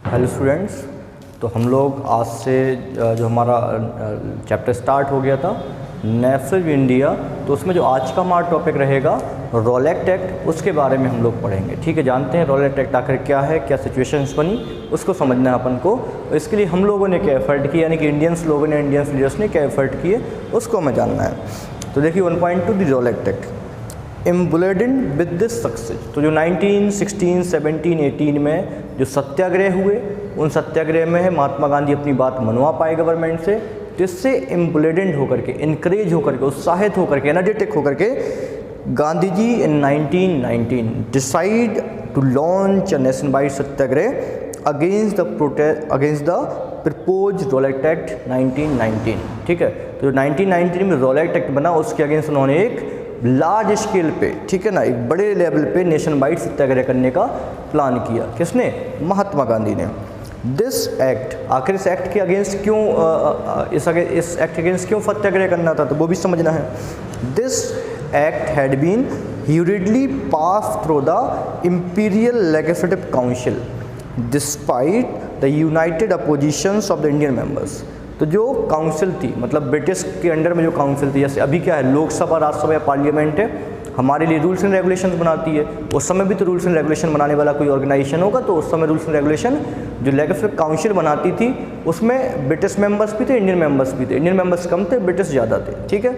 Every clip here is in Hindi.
हेलो स्टूडेंट्स, तो हम लोग आज से जो हमारा चैप्टर स्टार्ट हो गया था नेफल इंडिया, तो उसमें जो आज का हमारा टॉपिक रहेगा रोलेट एक्ट, उसके बारे में हम लोग पढ़ेंगे। ठीक है, जानते हैं रोलेट एक्ट आखिर क्या है, क्या सिचुएशंस बनी, उसको समझना है अपन को। इसके लिए हम लोगों ने क्या एफर्ट किया, यानी कि इंडियंस लोगों ने, इंडियंस लीडर्स ने क्या एफर्ट किए, उसको हमें जानना है। तो देखिए 1.2 द रोलेट एक्ट एम्बुलेडेंड विद दिस सक्सेस। तो जो 1916, 17, 18 में जो सत्याग्रह हुए, उन सत्याग्रह में महात्मा गांधी अपनी बात मनवा पाए गवर्नमेंट से, जिससे एम्बुलेडेंड होकर के, इनकरेज होकर के, उत्साहित होकर के, एनर्जेटिक होकर के Gandhi ji in 1919 decide to launch a nation wide satyagraha against the propose Rowlatt act 1919। ठीक है, तो जो 1919 में रोलेट एक्ट बना, उसके अगेंस्ट उन्होंने एक लार्ज स्केल पे, ठीक है ना, एक बड़े लेवल पे नेशन वाइड सत्याग्रह करने का प्लान किया। किसने? महात्मा गांधी ने। दिस एक्ट, आखिर इस एक्ट के अगेंस्ट क्यों, इस एक्ट के अगेंस्ट क्यों सत्याग्रह करना था, तो वो भी समझना है। This act had been hurriedly passed through the Imperial Legislative Council despite the united oppositions of the Indian members। तो जो काउंसिल थी, मतलब ब्रिटिश के अंडर में जो काउंसिल थी, जैसे अभी क्या है, लोकसभा, राज्यसभा या पार्लियामेंट है, हमारे लिए रूल्स एंड रेगुलेशंस बनाती है। उस समय भी तो रूल्स एंड रेगुलेशन बनाने वाला कोई ऑर्गेनाइजेशन होगा, तो उस समय रूल्स एंड रेगुलेशन जो लेजिस्लेटिव काउंसिल बनाती थी, उसमें ब्रिटिश मेंबर्स भी थे, इंडियन मेंबर्स भी थे। इंडियन मेंबर्स कम थे, ब्रिटिश ज़्यादा थे। ठीक है,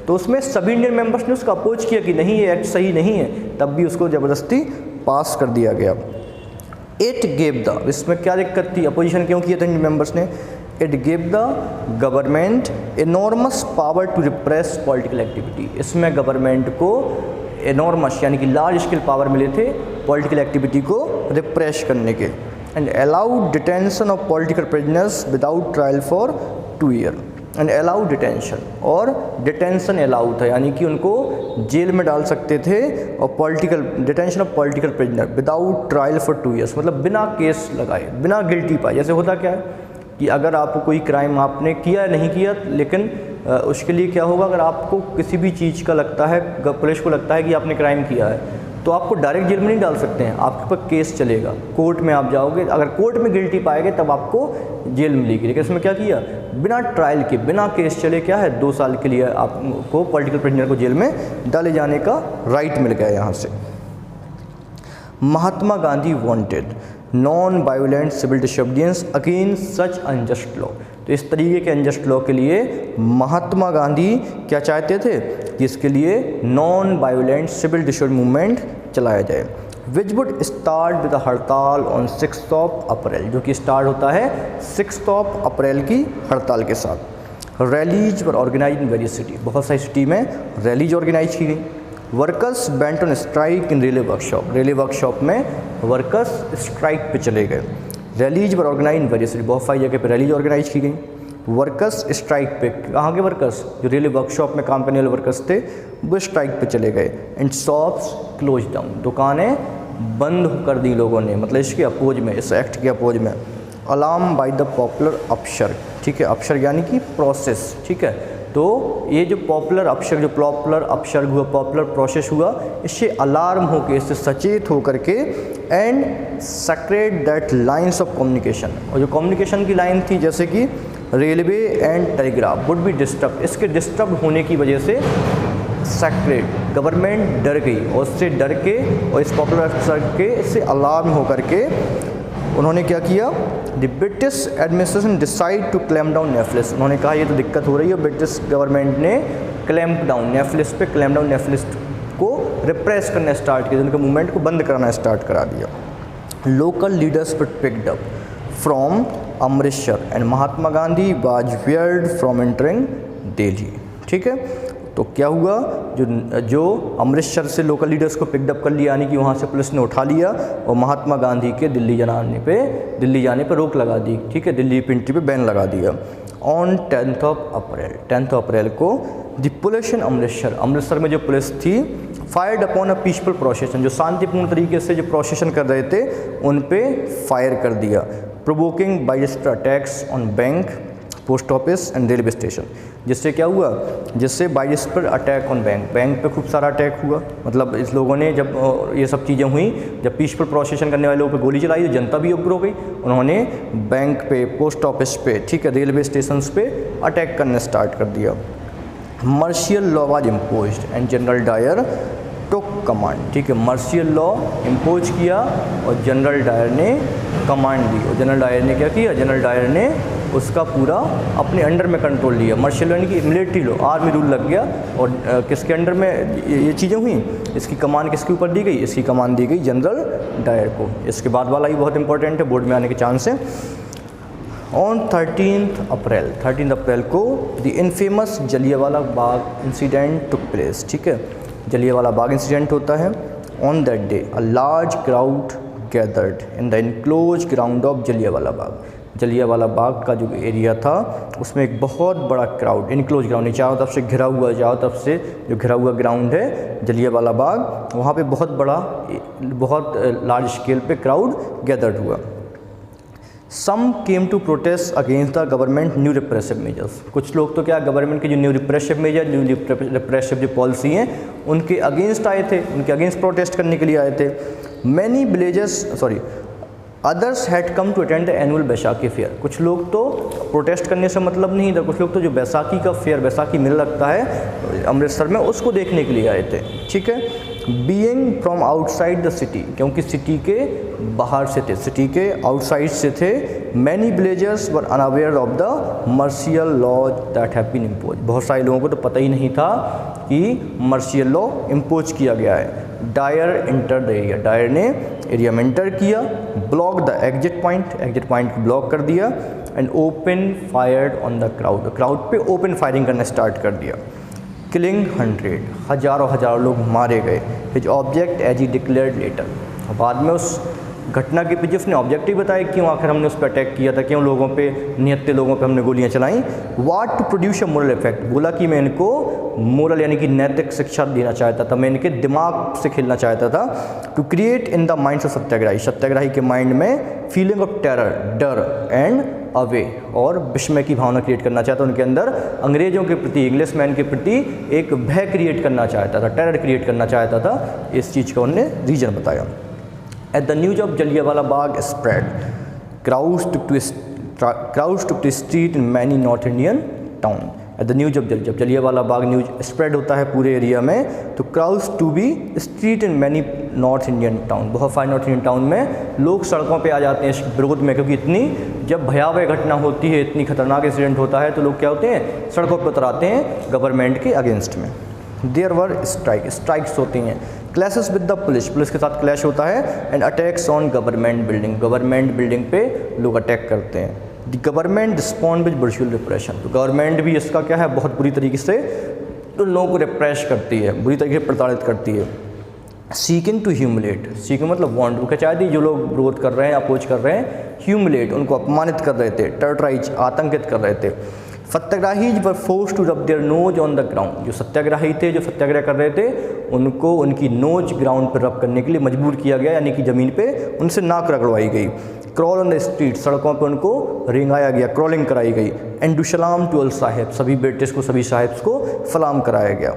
तो उसमें सभी इंडियन मेंबर्स ने उसका अपोज किया कि नहीं, ये एक्ट सही नहीं है, तब भी उसको ज़बरदस्ती पास कर दिया गया। इट गेव द, इसमें क्या दिक्कत थी, अपोजिशन क्यों किया था इंडियन मेंबर्स ने? It give the government enormous power to repress political activity. इसमें गवर्नमेंट को एनॉर्मस यानी कि लार्ज स्केल पावर मिले थे पॉलिटिकल एक्टिविटी को रिप्रेस करने के। And allowed detention of political prisoners without trial for 2 year. And allowed detention, और डिटेंशन अलाउड था, यानी कि उनको जेल में डाल सकते थे, और political detention of political prisoner without trial for 2 years, मतलब बिना केस लगाए, बिना गिल्टी पाए। जैसे होता क्या है कि अगर आपको कोई क्राइम आपने किया नहीं किया, लेकिन उसके लिए क्या होगा, अगर आपको किसी भी चीज़ का लगता है, पुलिस को लगता है कि आपने क्राइम किया है, तो आपको डायरेक्ट जेल में नहीं डाल सकते हैं, आपके पास केस चलेगा, कोर्ट में आप जाओगे, अगर कोर्ट में गिल्टी पाएंगे तब आपको जेल मिलेगी। लेकिन इसमें क्या किया, बिना ट्रायल के, बिना केस चले, क्या है, 2 साल के लिए आपको पॉलिटिकल प्रिजनर को जेल में डाले जाने का राइट मिल गया यहाँ से। Mahatma Gandhi wanted non violent civil disobedience against such unjust law. तो इस तरीके के अनजस्ट लॉ के लिए महात्मा गांधी क्या चाहते थे कि इसके लिए non violent civil disobedience movement चलाया जाए, which would start with hartal on 6 April, जो कि स्टार्ट होता है 6 अप्रैल की हड़ताल के साथ। Rallies were organise in various city, बहुत सारी सिटी में रैलीज ऑर्गेनाइज की गई। Workers went on strike in railway workshop, railway workshop में वर्कर्स स्ट्राइक पे चले गए। Rallies were organise in various city, बहुत सारी जगह पे रैलीज ऑर्गेनाइज की गई। वर्कर्स स्ट्राइक पे, कहाँ के वर्कर्स, जो रेलवे वर्कशॉप में काम करने वाले वर्कर्स थे, वो स्ट्राइक पे चले गए। एंड शॉप्स क्लोज डाउन, दुकानें बंद कर दी लोगों ने, मतलब इसके अपोज में, इस एक्ट के अपोज में। अलार्म बाय द पॉपुलर अपशर, ठीक है, अपशर यानी कि प्रोसेस। ठीक है, तो ये जो पॉपुलर अपशर, जो पॉपुलर अपशर हुआ, पॉपुलर प्रोसेस हुआ, इससे अलार्म होकर, इससे सचेत होकर के, and secret that lines of communication, और जो कम्युनिकेशन की लाइन थी, जैसे कि railway and telegraph would be disturb, इसके डिस्टर्ब होने की वजह से सेक्रेट, गवर्नमेंट डर गई, और उससे डर के, और इस पॉपुलर अपशर के से अलार्म होकर के उन्होंने क्या किया, the British administration decide to clamp down नेफलिस्ट। उन्होंने कहा ये तो दिक्कत हो रही है, ब्रिटिश गवर्नमेंट ने क्लैम्प डाउन नेफलिस्ट पे, क्लैम्प डाउन नेफलिस्ट को रिप्रेस करना स्टार्ट किया, उनके मूवमेंट को बंद कराना स्टार्ट करा दिया। Local leaders were picked up from Amritsar and Mahatma Gandhi was weird from entering Delhi. ठीक है, तो क्या हुआ, जो अमृतसर से लोकल लीडर्स को पिकअप कर लिया, यानी कि वहाँ से पुलिस ने उठा लिया, और महात्मा गांधी के दिल्ली जाने पे रोक लगा दी। ठीक है, दिल्ली पे एंट्री पे बैन लगा दिया। ऑन 10 अप्रैल को द पुलिस इन अमृतसर में जो पुलिस थी, fired upon a peaceful procession, जो शांतिपूर्ण तरीके से जो प्रोसेशन कर रहे थे, उन पे फायर कर दिया। Provoking by attacks on bank, post office and railway station. जिससे क्या हुआ, जिससे वाइडस्प्रेड अटैक ऑन बैंक पे खूब सारा अटैक हुआ। मतलब इस लोगों ने जब ये सब चीज़ें हुई, जब पीसफुल प्रोसेशन करने वाले लोगों पे गोली चलाई तो जनता भी उग्र हो गई। उन्होंने बैंक पे, पोस्ट ऑफिस पे, ठीक है, रेलवे स्टेशन पे अटैक करने स्टार्ट कर दिया। Martial law was imposed and General Dyer took command, ठीक है, मार्शियल लॉ इम्पोज किया और जनरल डायर ने कमांड दी। और जनरल डायर ने क्या किया, जनरल डायर ने उसका पूरा अपने अंडर में कंट्रोल लिया। मार्शियल लॉ यानी कि मिलिट्री लॉ, आर्मी रूल लग गया। और किसके अंडर में ये चीज़ें हुई, इसकी कमान किसके ऊपर दी गई, इसकी कमान दी गई जनरल डायर को। इसके बाद वाला ही बहुत इंपॉर्टेंट है, बोर्ड में आने के चांस है। ऑन 13 अप्रैल को the infamous Jallianwala Bagh incident took place, ठीक है, जलियांवाला बाग इंसिडेंट होता है। On that day a large crowd gathered in the enclose ground of Jallianwala Bagh. Jallianwala Bagh का जो एरिया था उसमें एक बहुत बड़ा क्राउड, इनक्लोज ग्राउंड, चारों तरफ से घिरा हुआ, चारों तरफ से जो घिरा हुआ ग्राउंड है जलियांवाला बाग, वहाँ पे बहुत बड़ा, बहुत लार्ज स्केल पे क्राउड गैदर्ड हुआ। Some came to protest against the government new repressive measures. कुछ लोग तो क्या गवर्नमेंट के जो new repressive measure, new repressive जो पॉलिसी हैं उनके अगेंस्ट आए थे, उनके अगेंस्ट प्रोटेस्ट करने के लिए आए थे। Many villages others had come to attend the annual Baisakhi fair. कुछ लोग तो प्रोटेस्ट करने से मतलब नहीं था, कुछ लोग तो जो बैसाखी का फेयर, बैसाखी मेला लगता है अमृतसर में, उसको देखने के लिए आए थे, ठीक है। Being from outside the city, क्योंकि सिटी के बाहर से थे, सिटी के आउटसाइड से थे। Many villagers were unaware of the martial law that have been impose. बहुत सारे लोगों को तो पता ही नहीं था कि मार्शियल लॉ इम्पोज किया गया है। Dyer enter the area, Dyer ने एरिया में इंटर किया। ब्लॉक द एग्जिट पॉइंट को ब्लॉक कर दिया। And open fired on the crowd पे ओपन फायरिंग करना स्टार्ट कर दिया। किलिंग 100, हज़ारों लोग मारे गए। His object as he declared later, बाद में उस घटना के पीछे उसने ऑब्जेक्टिव बताया क्यों आखिर हमने उस पर अटैक किया था, क्यों लोगों पे, निहत्ते लोगों पे हमने गोलियां चलाई। What to produce a moral effect, बोला कि मैं इनको मोरल यानी कि नैतिक शिक्षा देना चाहता था, मैं इनके दिमाग से खेलना चाहता था। To create in the minds of satyagrahi, satyagrahi के माइंड में फीलिंग ऑफ टेरर, डर एंड अवे, और विस्मय की भावना क्रिएट करना चाहता था उनके अंदर। अंग्रेज़ों के प्रति, इंग्लिश मैन के प्रति एक भय क्रिएट करना चाहता था, टेरर क्रिएट करना चाहता था। इस चीज़ का उन्होंने रीज़न बताया। At the news of Jallianwala Bagh spread, crowds took to the street in many North Indian town. At the news of जब जलियांवाला बाग न्यूज स्प्रेड होता है पूरे एरिया में, तो crowds to be street in many north Indian town, बहुत सारे नॉर्थ इंडियन टाउन में लोग सड़कों पे आ जाते हैं इस विरोध में, क्योंकि इतनी जब भयावह घटना होती है, इतनी खतरनाक इंसिडेंट होता है, तो लोग क्या होते हैं, सड़कों पर उतर आते हैं गवर्नमेंट के अगेंस्ट में। देयर वर स्ट्राइक्स होती हैं। क्लैशेस विद द पुलिस के साथ क्लैश होता है। And attacks on government building पे लोग अटैक करते हैं। The government respond with brutal repression, तो गवर्नमेंट भी इसका क्या है, बहुत बुरी तरीके से तो लोगों को रिप्रेस करती है, बुरी तरीके से प्रताड़ित करती है। सीकिंग टू ह्यूमिलेट, सीकिंग मतलब वांट, वो क्या चाहती, जो लोग विरोध कर रहे हैं, अपोज कर रहे हैं, ह्यूमिलेट उनको अपमानित कर रहे थे, टेरराइज आतंकित कर रहे थे। Satyagrahis were forced to rub their nose on the ground, जो सत्याग्रही थे, जो सत्याग्रह कर रहे थे, उनको उनकी नोज ग्राउंड पर रब करने के लिए मजबूर किया गया, यानी कि ज़मीन पे उनसे नाक रगड़वाई गई। क्रॉल ऑन द स्ट्रीट, सड़कों पे उनको रेंगाया गया, क्रॉलिंग कराई गई। एंड डू सलाम टू अल साहिब, सभी ब्रिटिश को, सभी साहिब्स को सलाम कराया गया।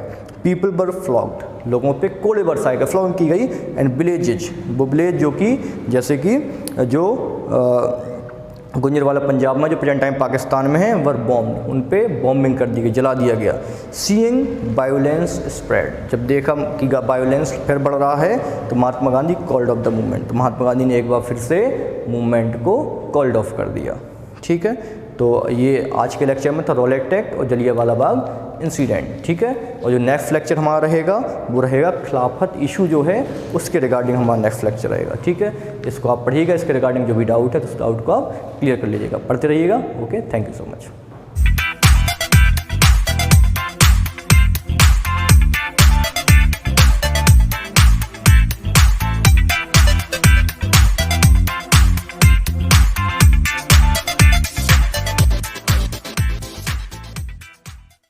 पीपल वर फ्लॉग्ड, लोगों पे कोड़े बरसाए गए, फ्लॉगिंग की गई। एंड विलेजेज, वो विलेज जो कि जैसे कि जो गुजरांवाला पंजाब में, जो प्रेजेंट टाइम पाकिस्तान में है, वर बॉम्ब, उन पे बॉम्बिंग कर दी गई, जला दिया गया। सीइंग वायोलेंस स्प्रेड, जब देखा कि वायोलेंस फिर बढ़ रहा है, तो Mahatma Gandhi called off the movement, तो महात्मा गांधी ने एक बार फिर से मूवमेंट को कॉल्ड ऑफ कर दिया। ठीक है, तो ये आज के लेक्चर में था रॉलेट एक्ट और जलियांवाला बाग इंसिडेंट। ठीक है, और जो नेक्स्ट लेक्चर हमारा रहेगा वो रहेगा खिलाफत इशू जो है उसके रिगार्डिंग हमारा नेक्स्ट लेक्चर रहेगा। ठीक है, इसको आप पढ़िएगा, इसके रिगार्डिंग जो भी डाउट है तो उस डाउट को आप क्लियर कर लीजिएगा, पढ़ते रहिएगा। Okay, thank you so much.